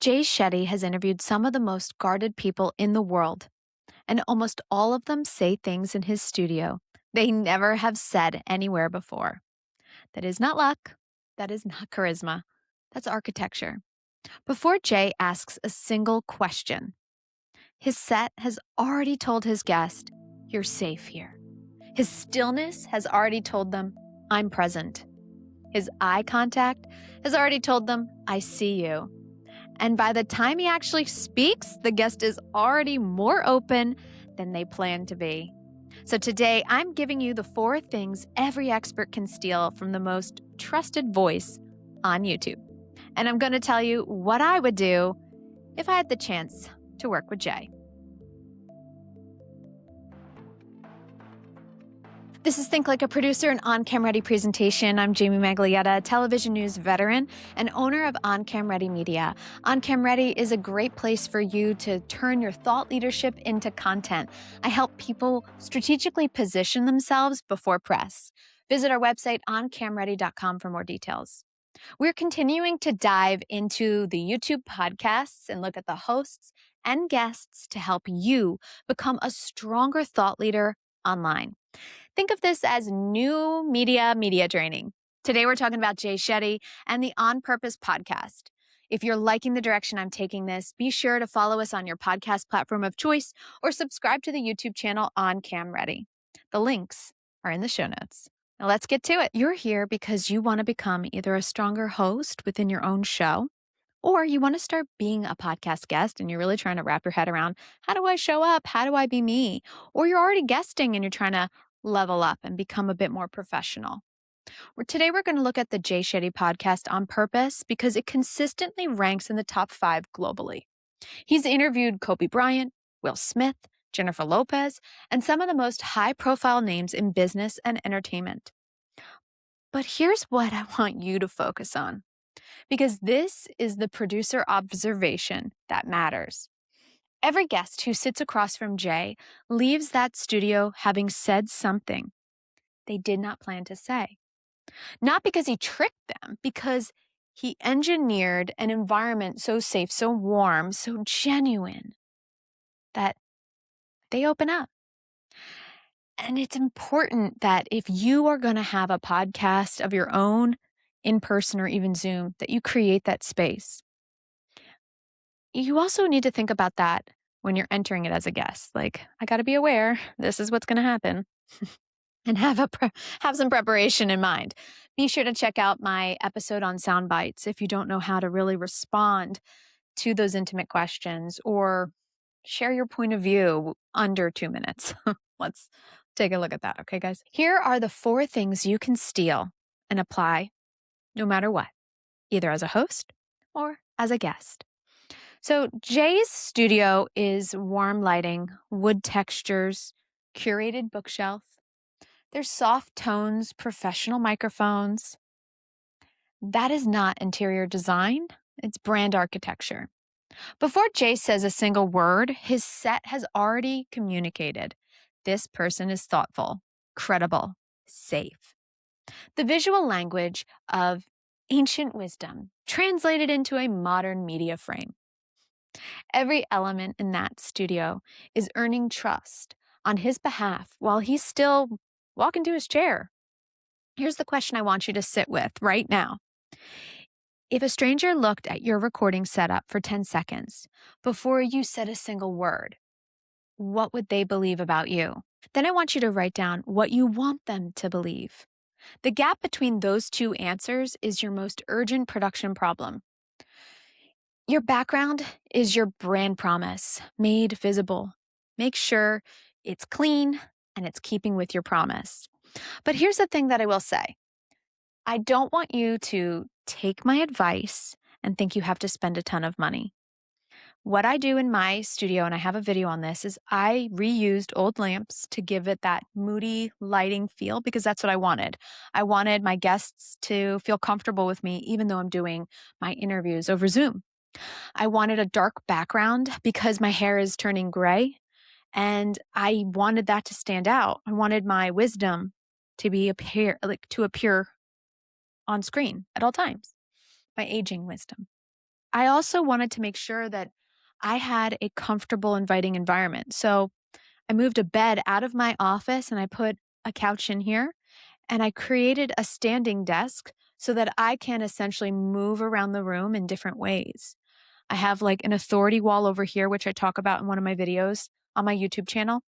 Jay Shetty has interviewed some of the most guarded people in the world, and almost all of them say things in his studio they never have said anywhere before. That is not luck. That is not charisma. That's architecture. Before Jay asks a single question, his set has already told his guest, "You're safe here." His stillness has already told them, "I'm present." His eye contact has already told them, "I see you." And by the time he actually speaks, the guest is already more open than they plan to be. So today, I'm giving you the 4 things every expert can steal from the most trusted voice on YouTube. And I'm going to tell you what I would do if I had the chance to work with Jay. This is Think Like a Producer, an On-Cam Ready presentation. I'm Jamie Maglietta, television news veteran and owner of On-Cam Ready Media. On-Cam Ready is a great place for you to turn your thought leadership into content. I help people strategically position themselves before press. Visit our website, oncamready.com, for more details. We're continuing to dive into the YouTube podcasts and look at the hosts and guests to help you become a stronger thought leader online. Think of this as new media training. Today, we're talking about Jay Shetty and the On Purpose podcast. If you're liking the direction I'm taking this, be sure to follow us on your podcast platform of choice or subscribe to the YouTube channel On Cam Ready. The links are in the show notes. Now let's get to it. You're here because you want to become either a stronger host within your own show, or you want to start being a podcast guest and you're really trying to wrap your head around, how do I show up? How do I be me? Or you're already guesting and you're trying to level up and become a bit more professional. Today, we're going to look at the Jay Shetty podcast On Purpose because it consistently ranks in the top 5 globally. He's interviewed Kobe Bryant, Will Smith, Jennifer Lopez, and some of the most high-profile names in business and entertainment. But here's what I want you to focus on, because this is the producer observation that matters. Every guest who sits across from Jay leaves that studio having said something they did not plan to say. Not because he tricked them, because he engineered an environment so safe, so warm, so genuine that they open up. And it's important that if you are going to have a podcast of your own, in person or even Zoom, that you create that space. You also need to think about that when you're entering it as a guest. Like, I got to be aware, this is what's going to happen. And have some preparation in mind. Be sure to check out my episode on sound bites if you don't know how to really respond to those intimate questions or share your point of view under 2 minutes. Let's take a look at that, okay, guys? Here are the 4 things you can steal and apply no matter what, either as a host or as a guest. So Jay's studio is warm lighting, wood textures, curated bookshelf. There's soft tones, professional microphones. That is not interior design, it's brand architecture. Before Jay says a single word, his set has already communicated. This person is thoughtful, credible, safe. The visual language of ancient wisdom translated into a modern media frame. Every element in that studio is earning trust on his behalf while he's still walking to his chair. Here's the question I want you to sit with right now. If a stranger looked at your recording setup for 10 seconds before you said a single word, what would they believe about you? Then I want you to write down what you want them to believe. The gap between those 2 answers is your most urgent production problem. Your background is your brand promise, made visible. Make sure it's clean and it's keeping with your promise. But here's the thing that I will say. I don't want you to take my advice and think you have to spend a ton of money. What I do in my studio, and I have a video on this, is I reused old lamps to give it that moody lighting feel because that's what I wanted. I wanted my guests to feel comfortable with me even though I'm doing my interviews over Zoom. I wanted a dark background because my hair is turning gray and I wanted that to stand out. I wanted my wisdom to appear on screen at all times, my aging wisdom. I also wanted to make sure that I had a comfortable, inviting environment. So I moved a bed out of my office and I put a couch in here and I created a standing desk so that I can essentially move around the room in different ways. I have like an authority wall over here, which I talk about in one of my videos on my YouTube channel,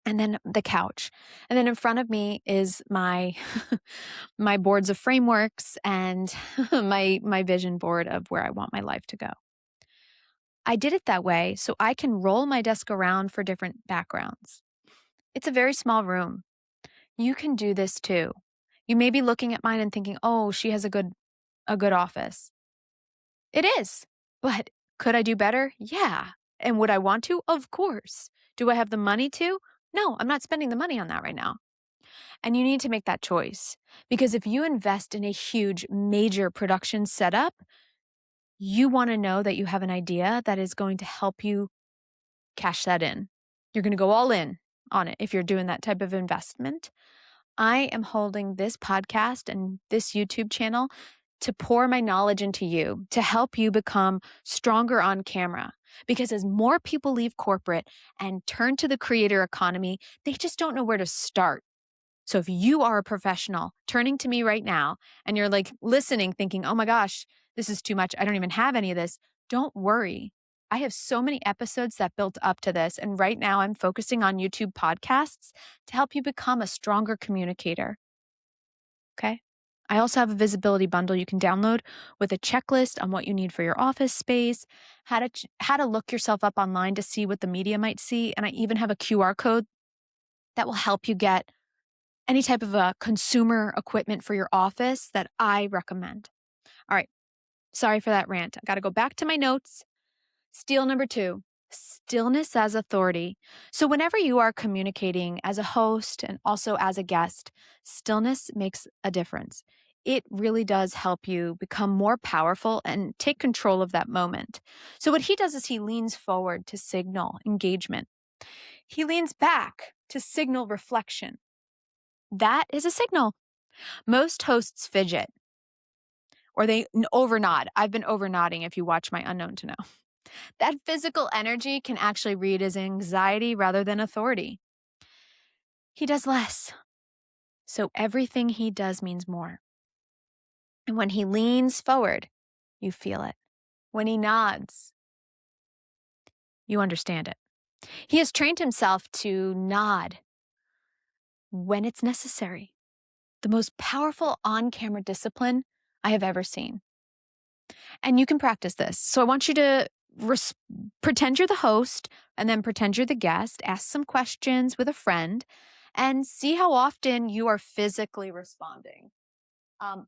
and then the couch. And then in front of me is my my boards of frameworks and my vision board of where I want my life to go. I did it that way so I can roll my desk around for different backgrounds. It's a very small room. You can do this too. You may be looking at mine and thinking, "Oh, she has a good office." It is. But could I do better? Yeah. And would I want to? Of course. Do I have the money to? No, I'm not spending the money on that right now. And you need to make that choice because if you invest in a huge major production setup, you want to know that you have an idea that is going to help you cash that in. You're going to go all in on it if you're doing that type of investment. I am holding this podcast and this YouTube channel to pour my knowledge into you, to help you become stronger on camera. Because as more people leave corporate and turn to the creator economy, they just don't know where to start. So if you are a professional turning to me right now and you're like listening, thinking, oh my gosh, this is too much. I don't even have any of this. Don't worry. I have so many episodes that built up to this. And right now I'm focusing on YouTube podcasts to help you become a stronger communicator. Okay. I also have a visibility bundle you can download with a checklist on what you need for your office space, how to look yourself up online to see what the media might see. And I even have a QR code that will help you get any type of consumer equipment for your office that I recommend. All right. Sorry for that rant. I got to go back to my notes. Steal number 2, stillness as authority. So whenever you are communicating as a host and also as a guest, stillness makes a difference. It really does help you become more powerful and take control of that moment. So what he does is he leans forward to signal engagement. He leans back to signal reflection. That is a signal. Most hosts fidget or they overnod. I've been overnodding if you watch my Unknown to Know. That physical energy can actually read as anxiety rather than authority. He does less. So everything he does means more. And when he leans forward, you feel it. When he nods, you understand it. He has trained himself to nod when it's necessary. The most powerful on-camera discipline I have ever seen. And you can practice this. So I want you to pretend you're the host and then pretend you're the guest. Ask some questions with a friend and see how often you are physically responding.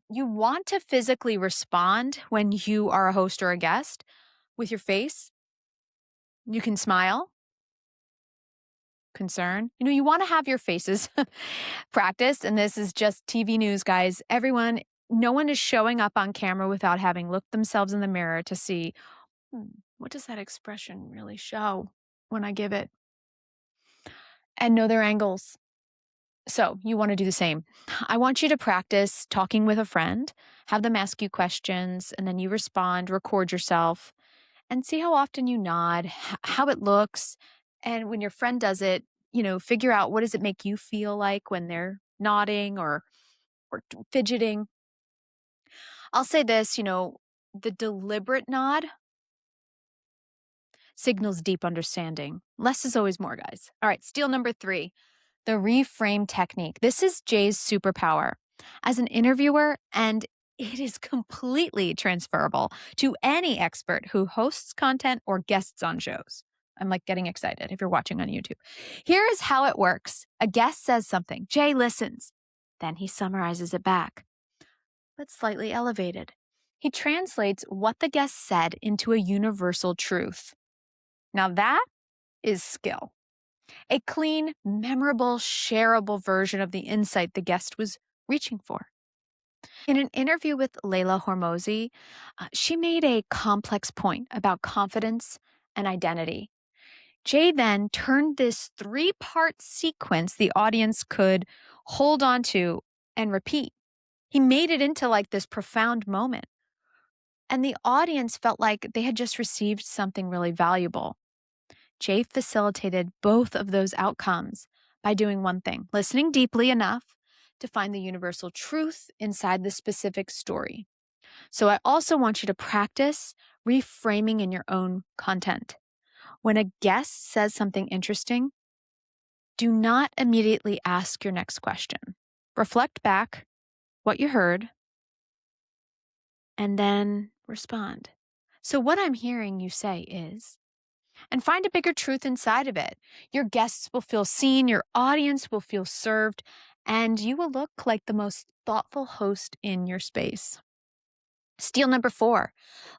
You want to physically respond when you are a host or a guest with your face. You can smile, concern. You want to have your faces practiced. And this is just TV news, guys. No one is showing up on camera without having looked themselves in the mirror to see, what does that expression really show when I give it? And know their angles. So you want to do the same. I want you to practice talking with a friend, have them ask you questions, and then you respond, record yourself, and see how often you nod, how it looks. And when your friend does it, figure out what does it make you feel like when they're nodding or fidgeting. I'll say this, the deliberate nod signals deep understanding. Less is always more, guys. All right, steal number 3, the reframe technique. This is Jay's superpower as an interviewer, and it is completely transferable to any expert who hosts content or guests on shows. I'm like getting excited if you're watching on YouTube. Here is how it works. A guest says something. Jay listens. Then he summarizes it back, but slightly elevated. He translates what the guest said into a universal truth. Now that is skill. A clean, memorable, shareable version of the insight the guest was reaching for. In an interview with Layla Hormozi, she made a complex point about confidence and identity. Jay then turned this 3-part sequence the audience could hold on to and repeat. He made it into like this profound moment. and the audience felt like they had just received something really valuable. Jay facilitated both of those outcomes by doing one thing: listening deeply enough to find the universal truth inside the specific story. So I also want you to practice reframing in your own content. When a guest says something interesting, do not immediately ask your next question. Reflect back what you heard and then respond. So, what I'm hearing you say is, and find a bigger truth inside of it. Your guests will feel seen, your audience will feel served, and you will look like the most thoughtful host in your space. Steal number 4,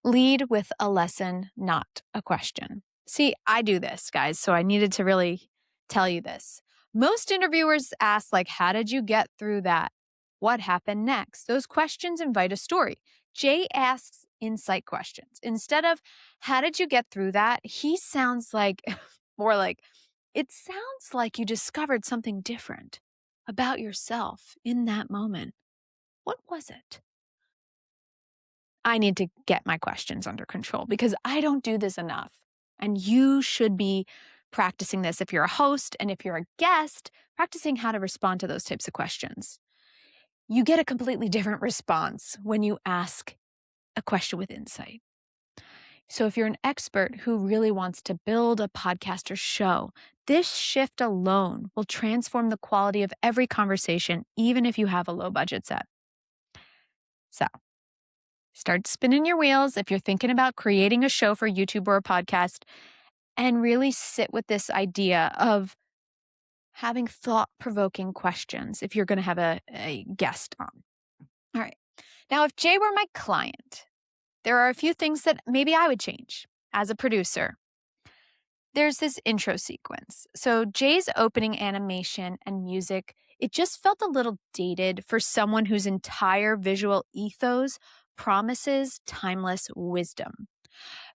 lead with a lesson, not a question. See, I do this, guys, so I needed to really tell you this. Most interviewers ask, like, how did you get through that? What happened next? Those questions invite a story. Jay asks insight questions. Instead of, how did you get through that? He sounds like, more like, it sounds like you discovered something different about yourself in that moment. What was it? I need to get my questions under control because I don't do this enough. And you should be practicing this if you're a host, and if you're a guest, practicing how to respond to those types of questions. You get a completely different response when you ask a question with insight. So if you're an expert who really wants to build a podcast or show, this shift alone will transform the quality of every conversation, even if you have a low budget set. So start spinning your wheels if you're thinking about creating a show for YouTube or a podcast, and really sit with this idea of having thought-provoking questions if you're going to have a guest on. All right. Now, if Jay were my client, there are a few things that maybe I would change as a producer. There's this intro sequence. So Jay's opening animation and music, it just felt a little dated for someone whose entire visual ethos promises timeless wisdom.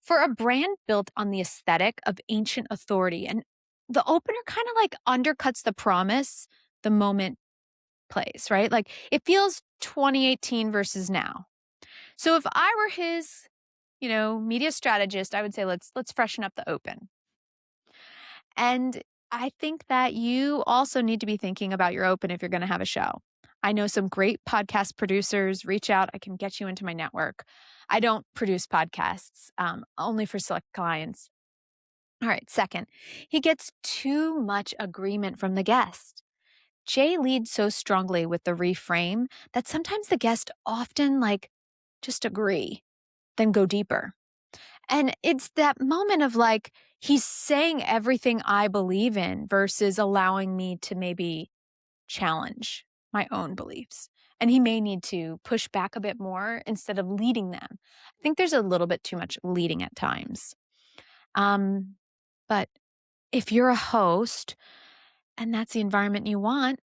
For a brand built on the aesthetic of ancient authority, and the opener kind of like undercuts the promise the moment plays, right? Like it feels 2018 versus now. So if I were his, media strategist, I would say let's freshen up the open. And I think that you also need to be thinking about your open if you're going to have a show. I know some great podcast producers. Reach out. I can get you into my network. I don't produce podcasts, only for select clients. All right. Second, he gets too much agreement from the guest. Jay leads so strongly with the reframe that sometimes the guest often just agree, then go deeper. And it's that moment of he's saying everything I believe in versus allowing me to maybe challenge my own beliefs. And he may need to push back a bit more instead of leading them. I think there's a little bit too much leading at times. But if you're a host and that's the environment you want,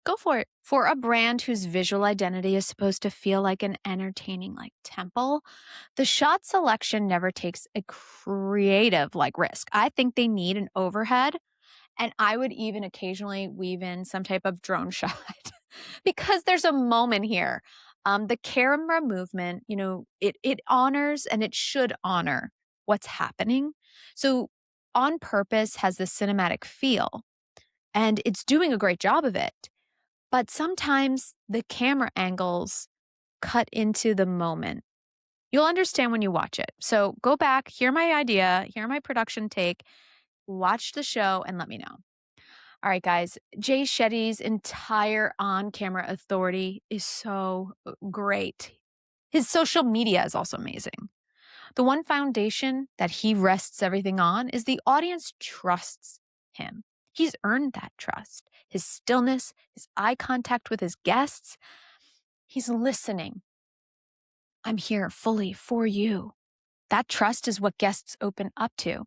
go for it. For a brand whose visual identity is supposed to feel like an entertaining temple, the shot selection never takes a creative risk. I think they need an overhead, and I would even occasionally weave in some type of drone shot because there's a moment here. The camera movement, it honors, and it should honor what's happening. So On Purpose has this cinematic feel, and it's doing a great job of it. But sometimes the camera angles cut into the moment. You'll understand when you watch it. So go back, hear my idea, hear my production take, watch the show, and let me know. All right, guys, Jay Shetty's entire on-camera authority is so great. His social media is also amazing. The one foundation that he rests everything on is the audience trusts him. He's earned that trust. His stillness, his eye contact with his guests. He's listening. I'm here fully for you. That trust is what guests open up to.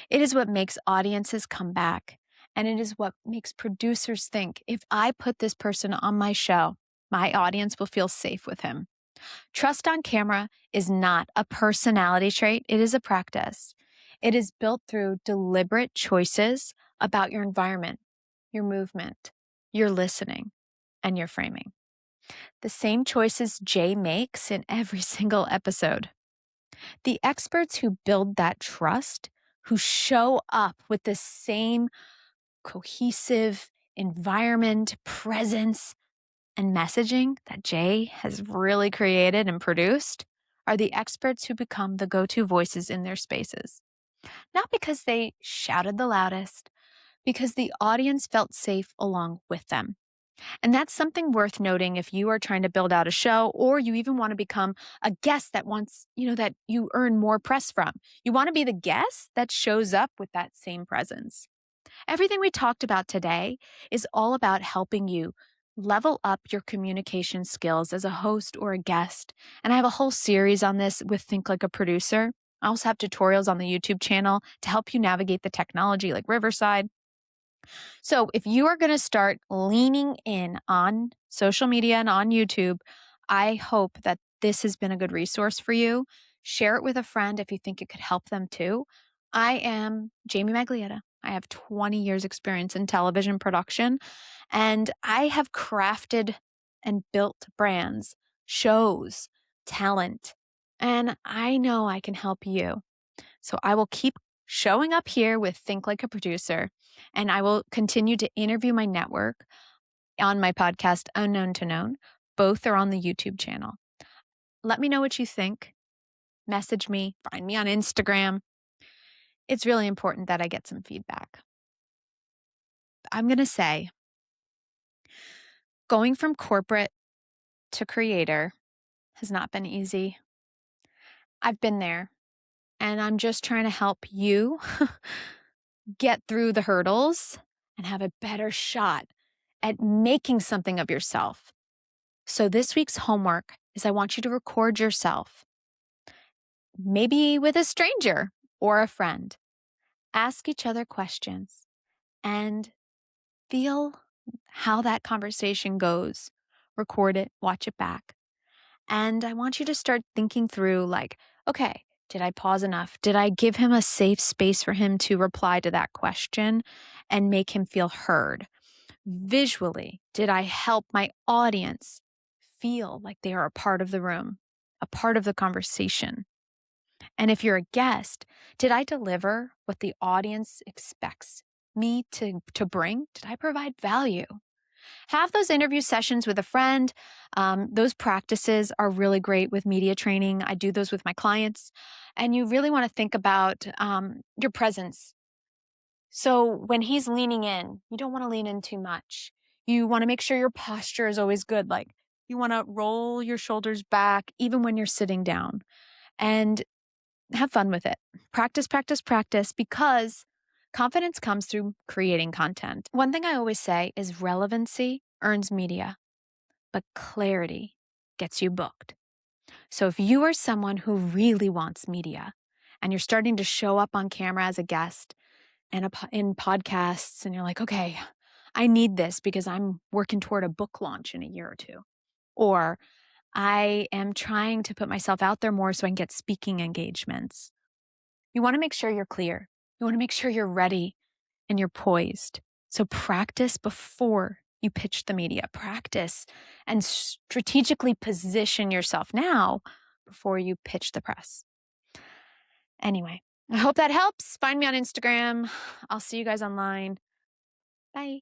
It is what makes audiences come back. And it is what makes producers think, if I put this person on my show, my audience will feel safe with him. Trust on camera is not a personality trait. It is a practice. It is built through deliberate choices about your environment, your movement, your listening, and your framing. The same choices Jay makes in every single episode. The experts who build that trust, who show up with the same cohesive environment, presence, and messaging that Jay has really created and produced, are the experts who become the go-to voices in their spaces. Not because they shouted the loudest, because the audience felt safe along with them. And that's something worth noting if you are trying to build out a show or you even want to become a guest that wants, that you earn more press from. You want to be the guest that shows up with that same presence. Everything we talked about today is all about helping you level up your communication skills as a host or a guest. And I have a whole series on this with Think Like a Producer. I also have tutorials on the YouTube channel to help you navigate the technology like Riverside. So if you are going to start leaning in on social media and on YouTube, I hope that this has been a good resource for you. Share it with a friend if you think it could help them too. I am Jamie Maglietta. I have 20 years experience in television production, and I have crafted and built brands, shows, talent, and I know I can help you. So I will keep showing up here with Think Like a Producer, and I will continue to interview my network on my podcast, Unknown to Known. Both are on the YouTube channel. Let me know what you think. Message me, find me on Instagram. It's really important that I get some feedback. I'm going to say, going from corporate to creator has not been easy. I've been there, and I'm just trying to help you get through the hurdles and have a better shot at making something of yourself. So this week's homework is I want you to record yourself, maybe with a stranger or a friend. Ask each other questions and feel how that conversation goes. Record it, watch it back. And I want you to start thinking through okay, did I pause enough? Did I give him a safe space for him to reply to that question and make him feel heard? Visually, did I help my audience feel like they are a part of the room, a part of the conversation? And if you're a guest, did I deliver what the audience expects me to bring? Did I provide value? Have those interview sessions with a friend. Those practices are really great with media training. I do those with my clients. And you really want to think about your presence. So when he's leaning in, you don't want to lean in too much. You want to make sure your posture is always good. Like you want to roll your shoulders back even when you're sitting down, and have fun with it. Practice, practice, practice, because confidence comes through creating content. One thing I always say is relevancy earns media, but clarity gets you booked. So if you are someone who really wants media and you're starting to show up on camera as a guest and in podcasts, and you're like, okay, I need this because I'm working toward a book launch in a year or two. Or I am trying to put myself out there more so I can get speaking engagements. You want to make sure you're clear. You want to make sure you're ready and you're poised. So practice before you pitch the media. Practice and strategically position yourself now before you pitch the press. Anyway, I hope that helps. Find me on Instagram. I'll see you guys online. Bye.